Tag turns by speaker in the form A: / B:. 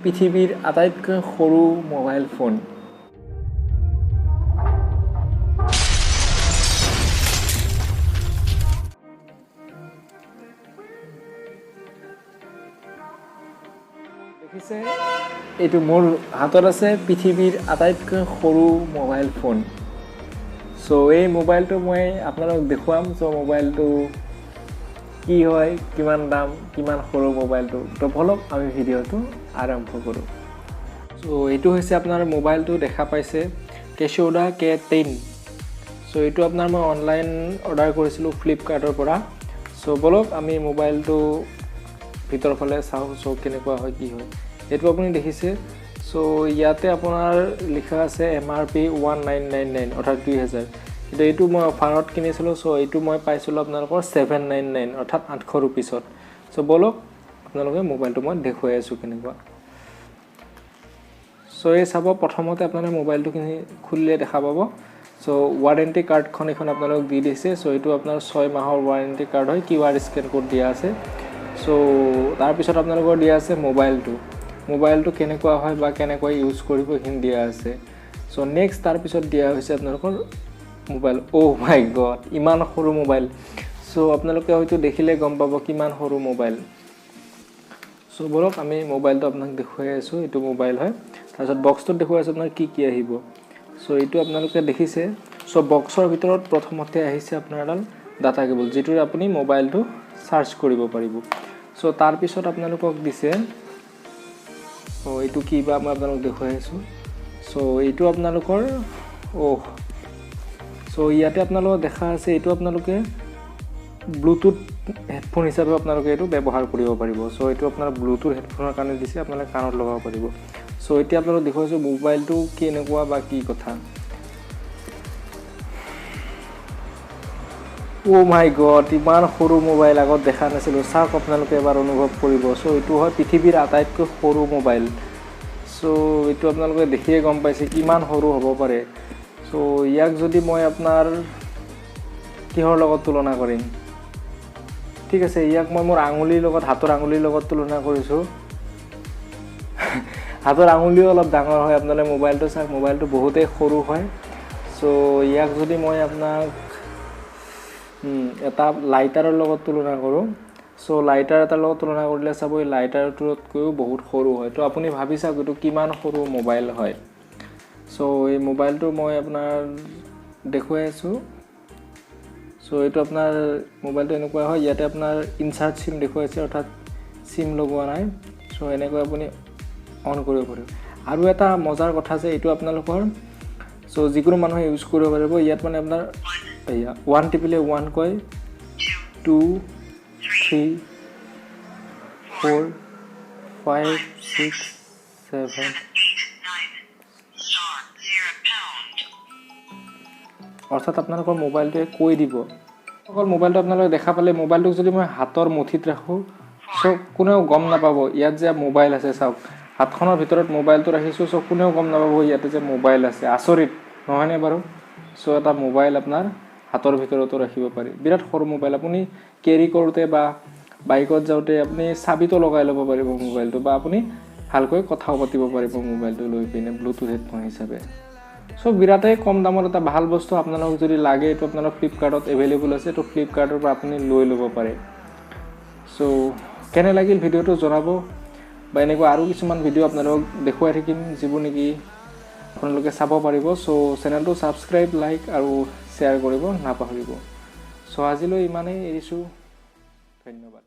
A: পৃথিৱীৰ আটাইতকৈ সৰু মোবাইল ফোন। দেখিছে, এইটো মোৰ হাতত আছে পৃথিৱীৰ আটাইতকৈ সৰু মোবাইল ফোন। চ' এই মোবাইলটো মই আপোনালোকক দেখুৱাম। চ' মোবাইলটো কি হয়, কিমান দাম, কিমান সৰু মোবাইলটো, তো বলক আমি ভিডিঅ'টো আৰম্ভ কৰোঁ। চ' এইটো হৈছে আপোনাৰ মোবাইলটো দেখা পাইছে কেচিঅ'ডা K10। চ' এইটো আপোনাৰ মই অনলাইন অৰ্ডাৰ কৰিছিলোঁ ফ্লিপকাৰ্টৰ পৰা। চ' বলক আমি মোবাইলটো ভিতৰৰ ফালে চাওঁ। চ' কেনেকুৱা হয়, কি হয়, এইটো আপুনি দেখিছে। চ' ইয়াতে আপোনাৰ লিখা আছে MRP 1999 অৰ্থাৎ 2000, কিন্তু এইটো মই অফাৰত কিনিছিলোঁ। চ' এইটো মই পাইছিলোঁ আপোনালোকৰ 799 অৰ্থাৎ 800 ৰুপিছত। চ' বলক আপোনালোকে মোবাইলটো মই দেখুৱাই আছোঁ কেনেকুৱা। চ' এই চাব, প্ৰথমতে আপোনালোকে মোবাইলটো খুলিলে দেখা পাব। চ' ৱাৰেণ্টি কাৰ্ডখন এইখন আপোনালোকক দি দিছে। চ' এইটো আপোনাৰ 6 মাহৰ ৱাৰেণ্টি কাৰ্ড হয়, QR স্কেন কোড দিয়া আছে। চ' তাৰপিছত আপোনালোকৰ দিয়া আছে মোবাইলটো কেনেকুৱা হয় বা কেনেকৈ ইউজ কৰিব সেইখিনি দিয়া আছে। চ' নেক্সট তাৰপিছত দিয়া হৈছে আপোনালোকৰ মোবাইল। অ' মাই গড, ইমান সৰু মোবাইল। চ' আপোনালোকে হয়তো দেখিলে গম পাব কিমান সৰু মোবাইল। চ' বলক আমি মোবাইলটো আপোনাক দেখুৱাই আছোঁ। এইটো মোবাইল হয়। তাৰপিছত বক্সটোত দেখুৱাই আছোঁ আপোনাৰ কি আহিব। চ' এইটো আপোনালোকে দেখিছে। চ' বক্সৰ ভিতৰত প্ৰথমতে আহিছে আপোনাৰ এডাল ডাটা কেবল, যিটোৰে আপুনি মোবাইলটো চাৰ্জ কৰিব পাৰিব। চ' তাৰপিছত আপোনালোকক দিছে, এইটো কি বা মই আপোনালোকক দেখুৱাই আছোঁ। চ' এইটো আপোনালোকৰ চ' ইয়াতে আপোনালোকৰ দেখা আছে, এইটো আপোনালোকে ব্লুটুথ হেডফোন হিচাপে আপোনালোকে এইটো ব্যৱহাৰ কৰিব পাৰিব। চ' এইটো আপোনাৰ ব্লুটুথ হেডফোনৰ কাৰণে দিছে, আপোনালোকে কাণত লগাব পাৰিব। চ' এতিয়া আপোনালোকক দেখুৱাইছোঁ মোবাইলটো কেনেকুৱা বা কি কথা। অ' মাই গড, ইমান সৰু মোবাইল আগত দেখা নাছিলোঁ। চাওক আপোনালোকে এবাৰ অনুভৱ কৰিব। চ' এইটো হয় পৃথিৱীৰ আটাইতকৈ সৰু মোবাইল। চ' এইটো আপোনালোকে দেখিয়ে গম পাইছে কিমান সৰু হ'ব পাৰে। চ' ইয়াক যদি মই আপোনাৰ কিহৰ লগত তুলনা কৰিম, ঠিক আছে, ইয়াক মই মোৰ আঙুলিৰ লগত, হাতৰ আঙুলিৰ লগত তুলনা কৰিছোঁ। হাতৰ আঙুলিও অলপ ডাঙৰ হয়। আপোনালোকে মোবাইলটো চাওক, মোবাইলটো বহুতেই সৰু হয়। চ' ইয়াক যদি মই আপোনাক এটা লাইটাৰৰ লগত তুলনা কৰোঁ, চ' লাইটাৰ এটাৰ লগত তুলনা কৰিলে চাব, এই লাইটাৰটোতকৈও বহুত সৰু হয়। তো আপুনি ভাবি চাওক এইটো কিমান সৰু মোবাইল হয়। চ' এই মোবাইলটো মই আপোনাৰ দেখুৱাই আছোঁ। চ' এইটো আপোনাৰ মোবাইলটো এনেকুৱা হয়, ইয়াতে আপোনাৰ ইনচাৰ্ট চিম দেখুৱাইছে, অৰ্থাৎ চিম লগোৱা নাই। চ' এনেকৈ আপুনি অন কৰিব পাৰিব। আৰু এটা মজাৰ কথা যে এইটো আপোনালোকৰ যিকোনো মানুহে ইউজ কৰিব পাৰিব। ইয়াত মানে আপোনাৰ 1 টিপিলে 1 কয়, 2, 3, 4, 5, 6, 7, অৰ্থাৎ আপোনালোকৰ মোবাইলটোৱে কৈ দিব। অকল মোবাইলটো আপোনালোকে দেখা পালে, মোবাইলটোক যদি মই হাতৰ মুঠিত ৰাখোঁ, চ' কোনেও গম নাপাব ইয়াত যে মোবাইল আছে। চাওক, হাতখনৰ ভিতৰত মোবাইলটো ৰাখিছোঁ। চ' কোনেও গম নাপাব ইয়াতে যে মোবাইল আছে। আচৰিত নহয়নে বাৰু? চ' এটা মোবাইল আপোনাৰ হাতৰ ভিতৰতো ৰাখিব পাৰি। বিৰাট সৰু মোবাইল। আপুনি কেৰি কৰোঁতে বা বাইকত যাওঁতে আপুনি চাবিটো লগাই ল'ব পাৰিব মোবাইলটো, বা আপুনি ভালকৈ কথাও পাতিব পাৰিব মোবাইলটো লৈ পিনে ব্লুটুথ হেডফোন হিচাপে। চ' বিৰাটেই কম দামত এটা ভাল বস্তু। আপোনালোকক যদি লাগে, এইটো আপোনাৰ ফ্লিপকাৰ্টত এভেইলেবল আছে। তো ফ্লিপকাৰ্টৰ পৰা আপুনি লৈ ল'ব পাৰে। চ' কেনে লাগিল ভিডিঅ'টো জনাব, বা এনেকুৱা আৰু কিছুমান ভিডিঅ' আপোনালোকক দেখুৱাই থাকিম, যিবোৰ নেকি আপোনালোকে চাব পাৰিব। চ' চেনেলটো ছাবস্ক্ৰাইব, লাইক আৰু শ্বেয়াৰ কৰিব নাপাহৰিব। চ' আজিলৈ ইমানেই এৰিছোঁ। ধন্যবাদ।